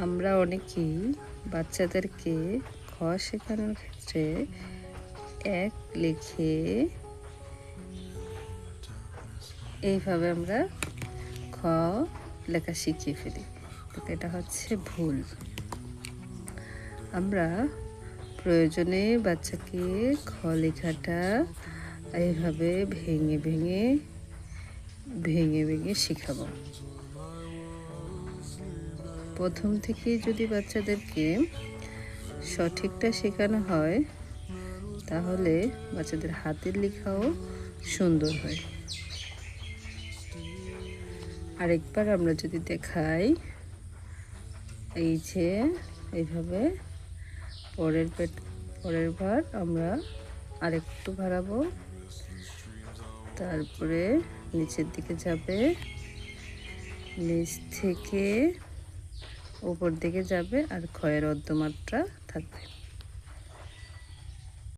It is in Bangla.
আমরা অনেকেই বাচ্চাদেরকে খ শেখানোর ক্ষেত্রে এক লিখে এইভাবে আমরা খ লেখা শিখিয়ে ফেলি, তো এটা হচ্ছে ভুল। আমরা প্রয়োজনে বাচ্চাকে খ লেখাটা এইভাবে ভেঙে ভেঙে ভেঙে ভেঙে শেখাবো। প্রথম থেকে যদি বাচ্চাদেরকে সঠিকটা শেখানো হয় তাহলে বাচ্চাদের হাতের লেখাও সুন্দর হয়। আরেকবার আমরা যদি দেখাই, এই যে এইভাবে পরের বার আমরা আরেকটু বাড়াবো, তারপরে নিচের দিকে যাবে, নিচ থেকে উপর দিকে যাবে, আর ক্ষয়ের অর্ধমাত্রা থাকবে।